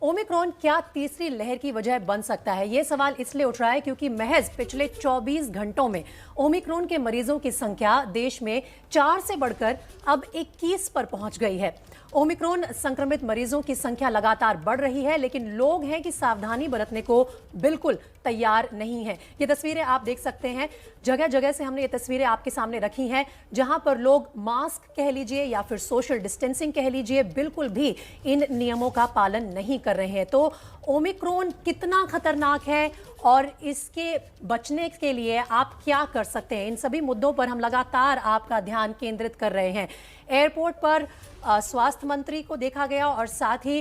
Omicron क्या तीसरी लहर की वजह बन सकता है? ये सवाल इसलिए उठ रहा है क्योंकि महज पिछले 24 घंटों में ओमिक्रॉन के मरीजों की संख्या देश में 4 से बढ़कर अब 21 पर पहुंच गई है। ओमिक्रॉन संक्रमित मरीजों की संख्या लगातार बढ़ रही है, लेकिन लोग हैं कि सावधानी बरतने को बिल्कुल तैयार नहीं है। ये तस्वीरें आप देख सकते हैं, जगह जगह से हमने ये तस्वीरें आपके सामने रखी हैं, जहां पर लोग मास्क कह लीजिए या फिर सोशल डिस्टेंसिंग कह लीजिए, बिल्कुल भी इन नियमों का पालन नहीं कर रहे हैं। तो ओमिक्रॉन कितना खतरनाक है और इसके बचने के लिए आप क्या कर सकते हैं, इन सभी मुद्दों पर हम लगातार आपका ध्यान केंद्रित कर रहे हैं। एयरपोर्ट पर स्वास्थ्य मंत्री को देखा गया और साथ ही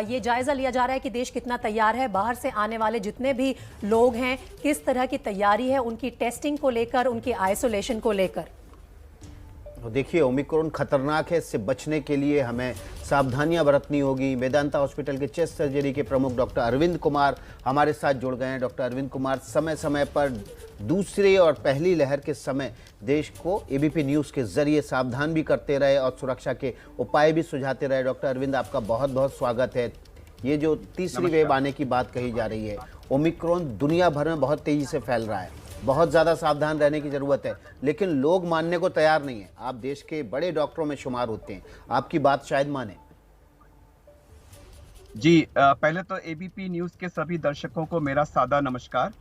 ये जायजा लिया जा रहा है कि देश कितना तैयार है, बाहर से आने वाले जितने भी लोग हैं किस तरह की तैयारी है उनकी टेस्टिंग को लेकर, उनकी आइसोलेशन को लेकर। देखिए, ओमिक्रॉन खतरनाक है, इससे बचने के लिए हमें सावधानियां बरतनी होगी। मेदांता हॉस्पिटल के चेस्ट सर्जरी के प्रमुख डॉक्टर अरविंद कुमार हमारे साथ जुड़ गए हैं। डॉक्टर अरविंद कुमार समय समय पर दूसरी और पहली लहर के समय देश को एबीपी न्यूज़ के जरिए सावधान भी करते रहे और सुरक्षा के उपाय भी सुझाते रहे। डॉक्टर अरविंद, आपका बहुत बहुत स्वागत है। ये जो तीसरी वेव आने की बात कही जा रही है, ओमिक्रॉन दुनिया भर में बहुत तेजी से फैल रहा है, बहुत ज़्यादा सावधान रहने की ज़रूरत है, लेकिन लोग मानने को तैयार नहीं है। आप देश के बड़े डॉक्टरों में शुमार होते हैं, आपकी बात शायद माने। जी, पहले तो एबीपी न्यूज़ के सभी दर्शकों को मेरा सादा नमस्कार।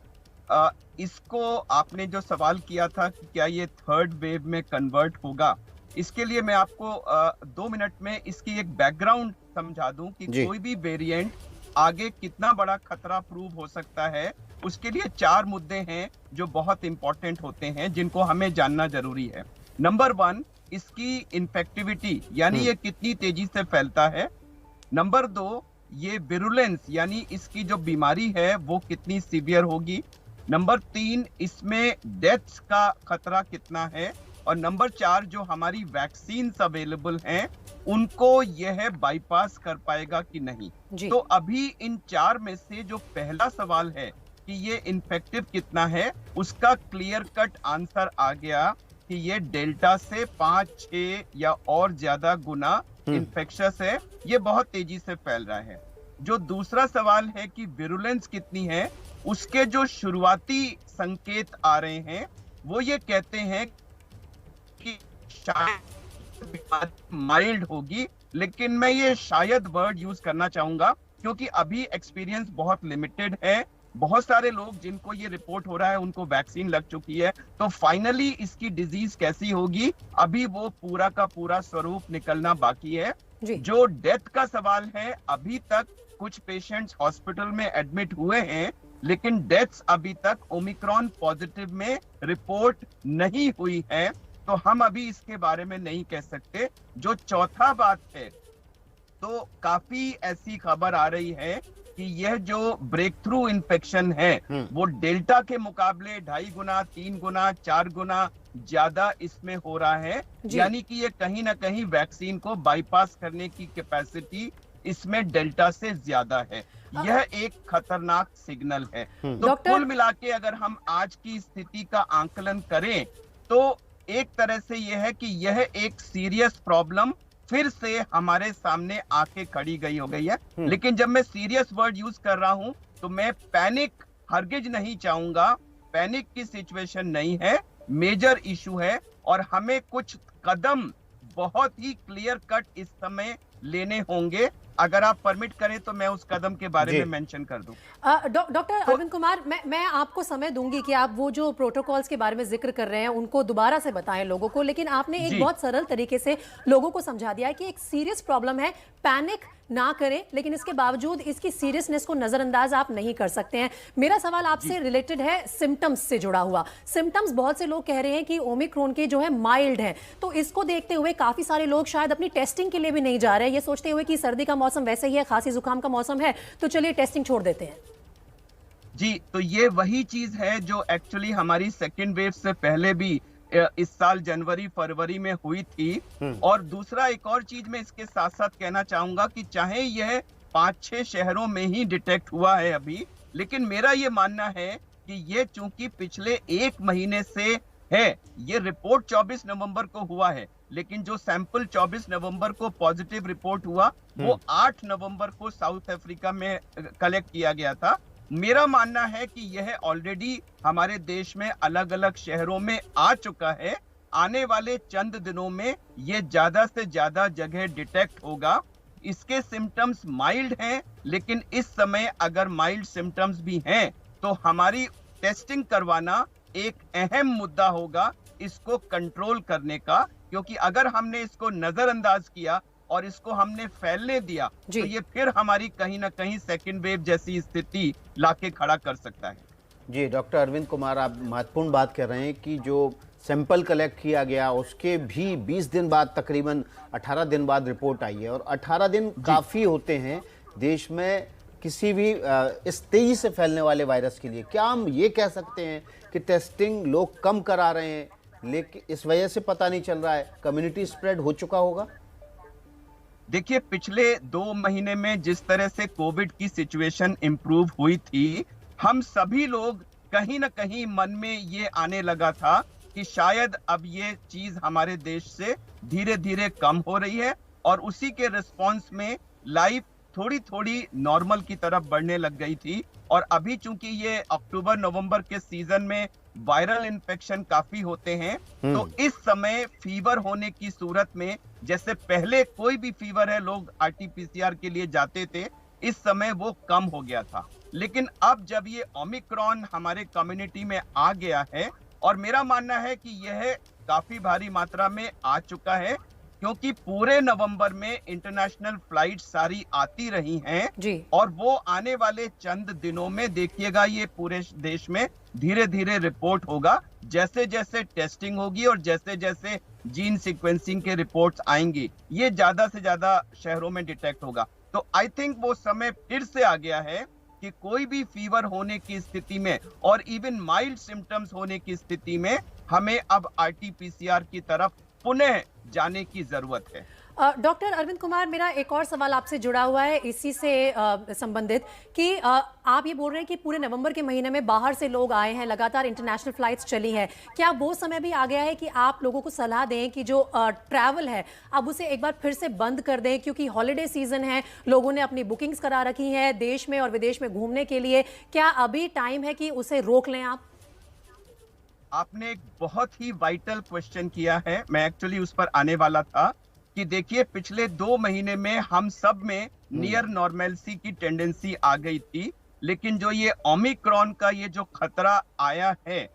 इसको आपने जो सवाल किया था कि क्या ये थर्ड वेव में कन्वर्ट होगा, इसके लिए मैं आपको 2 मिनट में इसकी एक बैकग्राउंड समझा दूं कि कोई भी वेरिएंट आगे कितना बड़ा खतरा प्रूव हो सकता है। उसके लिए 4 मुद्दे हैं जो बहुत इंपॉर्टेंट होते हैं, जिनको हमें जानना जरूरी है। नंबर 1, इसकी इन्फेक्टिविटी, यानी ये कितनी तेजी से फैलता है। नंबर 2, ये विरुलेंस, यानी इसकी जो बीमारी है वो कितनी सीवियर होगी। नंबर 3, इसमें डेथ्स का खतरा कितना है। और नंबर 4, जो हमारी वैक्सीन अवेलेबल हैं उनको यह बाईपास कर पाएगा कि नहीं। तो अभी इन 4 में से जो पहला सवाल है कि ये इन्फेक्टिव कितना है, उसका क्लियर कट आंसर आ गया कि ये डेल्टा से 5-6 या और ज्यादा गुना इन्फेक्शस है, ये बहुत तेजी से फैल रहा है। जो दूसरा सवाल है कि विरुलेंस कितनी है, उसके जो शुरुआती संकेत आ रहे हैं वो ये कहते हैं कि शायद माइल्ड होगी, लेकिन मैं ये शायद वर्ड यूज करना चाहूंगा क्योंकि अभी एक्सपीरियंस बहुत लिमिटेड है। बहुत सारे लोग जिनको ये रिपोर्ट हो रहा है उनको वैक्सीन लग चुकी है, तो फाइनली इसकी डिजीज कैसी होगी अभी वो पूरा का पूरा स्वरूप निकलना बाकी है। जो डेथ का सवाल है, अभी तक कुछ पेशेंट्स हॉस्पिटल में एडमिट हुए हैं, लेकिन डेथ्स अभी तक ओमिक्रॉन पॉजिटिव में रिपोर्ट नहीं हुई है, तो हम अभी इसके बारे में नहीं कह सकते। जो चौथा बात है, तो काफी ऐसी खबर आ रही है कि यह जो ब्रेक थ्रू इन्फेक्शन है वो डेल्टा के मुकाबले 2.5 गुना, 3 गुना, 4 गुना ज्यादा इसमें हो रहा है, यानी कि ये कहीं ना कहीं वैक्सीन को बाईपास करने की कैपेसिटी इसमें डेल्टा से ज्यादा है। यह एक खतरनाक सिग्नल है। तो कुल मिला के अगर हम आज की स्थिति का आंकलन करें तो एक तरह से यह है कि यह एक सीरियस प्रॉब्लम फिर से हमारे सामने आके खड़ी गई हो गई है। लेकिन जब मैं सीरियस वर्ड यूज कर रहा हूं तो मैं पैनिक हरगिज नहीं चाहूंगा। पैनिक की सिचुएशन नहीं है, मेजर इशू है और हमें कुछ कदम बहुत ही क्लियर कट इस समय लेने होंगे। अगर आप परमिट करें तो मैं उस कदम के बारे में मेंशन कर दूं। डॉक्टर अरविंद कुमार, मैं आपको समय दूंगी कि आप वो जो प्रोटोकॉल्स के बारे में जिक्र कर रहे हैं उनको दोबारा से बताएं लोगों को, लेकिन आपने एक बहुत सरल तरीके से लोगों को समझा दिया है कि एक सीरियस प्रॉब्लम है, पैनिक ना करें, लेकिन इसके बावजूद इसकी सीरियसनेस को नजरअंदाज आप नहीं कर सकते हैं। मेरा सवाल आपसे रिलेटेड है सिम्टम्स से जुड़ा हुआ। सिम्टम्स बहुत से लोग कह रहे हैं कि ओमिक्रॉन के जो है माइल्ड है, तो इसको देखते हुए काफी सारे लोग शायद अपनी टेस्टिंग के लिए भी नहीं जा रहे हैं, ये सोचते हुए कि सर्दी का मौसम वैसे ही है, खांसी जुकाम का मौसम है, तो चलिए टेस्टिंग छोड़ देते हैं। जी, तो ये वही चीज है जो एक्चुअली हमारी सेकेंड वेव से पहले भी इस साल जनवरी फरवरी में हुई थी। और दूसरा एक और चीज मैं इसके साथ साथ कहना चाहूंगा कि चाहे यह 5-6 शहरों में ही डिटेक्ट हुआ है अभी, लेकिन मेरा ये मानना है कि ये चूंकि पिछले 1 महीने से है, ये रिपोर्ट 24 नवंबर को हुआ है, लेकिन जो सैंपल 24 नवंबर को पॉजिटिव रिपोर्ट हुआ वो 8 नवंबर को साउथ अफ्रीका में कलेक्ट किया गया था। मेरा मानना है कि यह ऑलरेडी हमारे देश में अलग अलग शहरों में आ चुका है। आने वाले चंद दिनों में ये ज्यादा से ज्यादा जगह डिटेक्ट होगा। इसके सिम्टम्स माइल्ड हैं, लेकिन इस समय अगर माइल्ड सिम्टम्स भी हैं तो हमारी टेस्टिंग करवाना एक अहम मुद्दा होगा इसको कंट्रोल करने का, क्योंकि अगर हमने इसको नजरअंदाज किया और इसको हमने फैलने दिया तो ये फिर हमारी कहीं ना कहीं सेकेंड वेव जैसी स्थिति लाके खड़ा कर सकता है। जी डॉक्टर अरविंद कुमार, आप महत्वपूर्ण बात कर रहे हैं कि जो सैंपल कलेक्ट किया गया उसके भी 20 दिन बाद, तकरीबन 18 दिन बाद रिपोर्ट आई है, और 18 दिन काफ़ी होते हैं देश में किसी भी इस तेजी से फैलने वाले वायरस के लिए। क्या हम ये कह सकते हैं कि टेस्टिंग लोग कम करा रहे हैं, लेकिन इस वजह से पता नहीं चल रहा है, कम्युनिटी स्प्रेड हो चुका होगा? देखिए, पिछले 2 महीने में जिस तरह से कोविड की सिचुएशन इंप्रूव हुई थी, हम सभी लोग कहीं ना कहीं मन में ये आने लगा था कि शायद अब ये चीज हमारे देश से धीरे धीरे कम हो रही है, और उसी के रिस्पॉन्स में लाइफ थोड़ी थोड़ी नॉर्मल की तरफ बढ़ने लग गई थी। और अभी चूंकि ये अक्टूबर नवंबर के सीजन में वायरल इन्फेक्शन काफी होते हैं, तो इस समय फीवर होने की सूरत में, जैसे पहले कोई भी फीवर है लोग आरटीपीसीआर के लिए जाते थे, इस समय वो कम हो गया था। लेकिन अब जब ये ओमिक्रॉन हमारे कम्युनिटी में आ गया है, और मेरा मानना है कि यह काफी भारी मात्रा में आ चुका है, क्योंकि पूरे नवंबर में इंटरनेशनल फ्लाइट सारी आती रही हैं, और वो आने वाले चंद दिनों में देखिएगा ये पूरे देश में धीरे धीरे रिपोर्ट होगा, जैसे जैसे टेस्टिंग होगी और जैसे जैसे जीन सीक्वेंसिंग के रिपोर्ट्स आएंगी, ये ज्यादा से ज्यादा शहरों में डिटेक्ट होगा। तो आई थिंक वो समय फिर से आ गया है कि कोई भी फीवर होने की स्थिति में और इवन माइल्ड सिम्टम्स होने की स्थिति में हमें अब आरटीपीसीआर की तरफ पुनः जाने की जरूरत है। डॉक्टर अरविंद कुमार, मेरा एक और सवाल आपसे जुड़ा हुआ है इसी से संबंधित कि आप ये बोल रहे हैं कि पूरे नवंबर के महीने में बाहर से लोग आए हैं, लगातार इंटरनेशनल फ्लाइट्स चली हैं। क्या वो समय भी आ गया है कि आप लोगों को सलाह दें कि जो ट्रैवल है अब उसे एक बार फिर से बंद कर दें, क्योंकि हॉलीडे सीजन है, लोगों ने अपनी बुकिंग्स करा रखी हैं देश में और विदेश में घूमने के लिए? क्या अभी टाइम है कि उसे रोक लें आप? आपने एक बहुत ही वाइटल क्वेश्चन किया है, मैं एक्चुअली उस पर आने वाला था कि देखिए, पिछले 2 महीने में हम सब में नियर नॉर्मलसी की टेंडेंसी आ गई थी, लेकिन जो ये ओमिक्रॉन का ये जो खतरा आया है,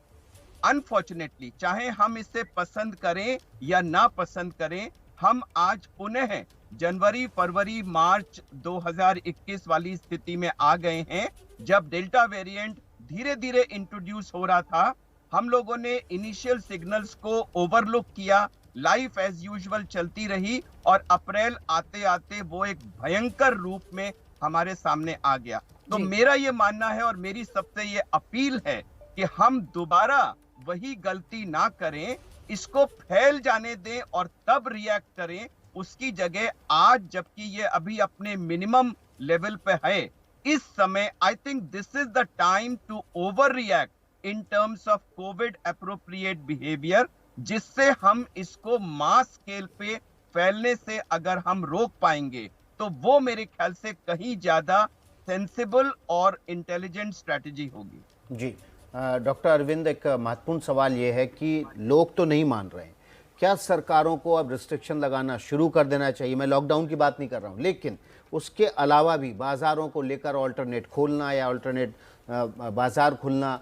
अनफॉर्चुनेटली, चाहे हम इसे पसंद करें या ना पसंद करें, हम आज पुनः जनवरी, फरवरी, मार्च 2021 वाली स्थिति में आ गए हैं, जब डेल्टा वेरिएंट धीरे धीरे इंट्रोड्यूस हो रहा था। हम लोगों ने इनिशियल सिग्नल्स को ओवरलुक किया, लाइफ एज यूजुअल चलती रही, और अप्रैल आते आते वो एक भयंकर रूप में हमारे सामने आ गया। तो मेरा ये मानना है और मेरी सबसे ये अपील है कि हम दोबारा वही गलती ना करें, इसको फैल जाने दें और तब रिएक्ट करें। उसकी जगह आज, जबकि ये अभी अपने मिनिमम लेवल पे है, इस समय I think this is the time to over react in terms of COVID appropriate behaviour, जिससे हम इसको मास स्केल पे फैलने से अगर हम रोक पाएंगे तो वो मेरे ख्याल से कहीं ज्यादा सेंसिबल और इंटेलिजेंट स्ट्रेटजी होगी। जी डॉक्टर अरविंद, एक महत्वपूर्ण सवाल ये है कि लोग तो नहीं मान रहे हैं, क्या सरकारों को अब रिस्ट्रिक्शन लगाना शुरू कर देना चाहिए? मैं लॉकडाउन की बात नहीं कर रहा हूँ, लेकिन उसके अलावा भी बाज़ारों को लेकर ऑल्टरनेट खोलना या ऑल्टरनेट बाज़ार खुलना,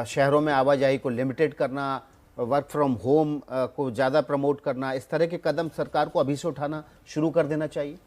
शहरों में आवाजाही को लिमिटेड करना, वर्क फ्रॉम होम को ज़्यादा प्रमोट करना, इस तरह के कदम सरकार को अभी से उठाना शुरू कर देना चाहिए?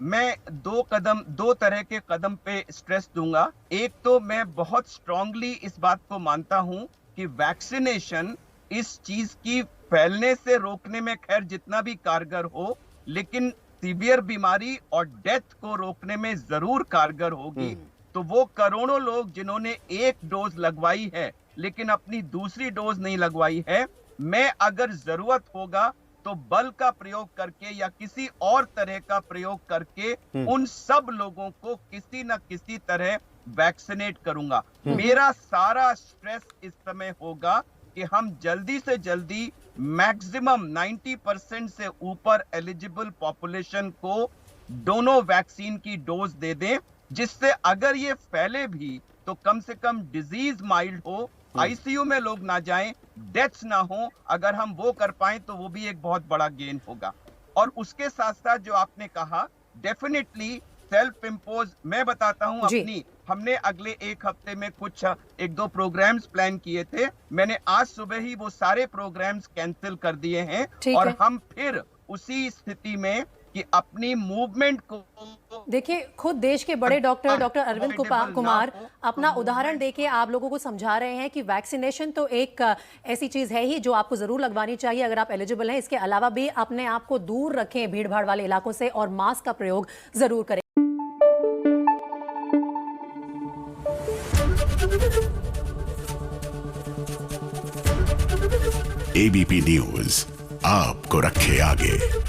मैं 2 तरह के कदम पे स्ट्रेस दूंगा। एक तो मैं बहुत स्ट्रांगली इस बात को मानता हूं कि वैक्सीनेशन इस चीज की फैलने से रोकने में खैर जितना भी कारगर हो, लेकिन सीवियर बीमारी और डेथ को रोकने में जरूर कारगर होगी। तो वो करोड़ों लोग जिन्होंने 1 डोज लगवाई है लेकिन अपनी दूसरी डोज नहीं लगवाई है, मैं अगर जरूरत होगा तो बल का प्रयोग करके या किसी और तरह का प्रयोग करके उन सब लोगों को किसी न किसी तरह वैक्सीनेट करूंगा। मेरा सारा स्ट्रेस इस समय होगा कि हम जल्दी से जल्दी मैक्सिमम 90% से ऊपर एलिजिबल पॉपुलेशन को दोनों वैक्सीन की डोज दे दें, जिससे अगर ये फैले भी तो कम से कम डिजीज माइल्ड हो, आईसीयू में लोग ना जाएं, डेथ्स ना हो। अगर हम वो कर पाएं तो वो भी एक बहुत बड़ा गेन होगा। और उसके साथ साथ जो आपने कहा, डेफिनेटली सेल्फ इम्पोज, मैं बताता हूं अपनी, हमने अगले एक हफ्ते में कुछ 1-2 प्रोग्राम्स प्लान किए थे। मैंने आज सुबह ही वो सारे प्रोग्राम्स कैंसिल कर दिए हैं और हम फिर उसी स्थिति में कि अपनी मूवमेंट को, देखिए खुद देश के बड़े डॉक्टर अरविंद कुमार अपना उदाहरण देके आप लोगों को समझा रहे हैं कि वैक्सीनेशन तो एक ऐसी चीज है ही जो आपको जरूर लगवानी चाहिए अगर आप एलिजिबल हैं। इसके अलावा भी अपने आप को दूर रखें भीड़ भाड़ वाले इलाकों से और मास्क का प्रयोग जरूर करें। एबीपी न्यूज आपको रखे आगे।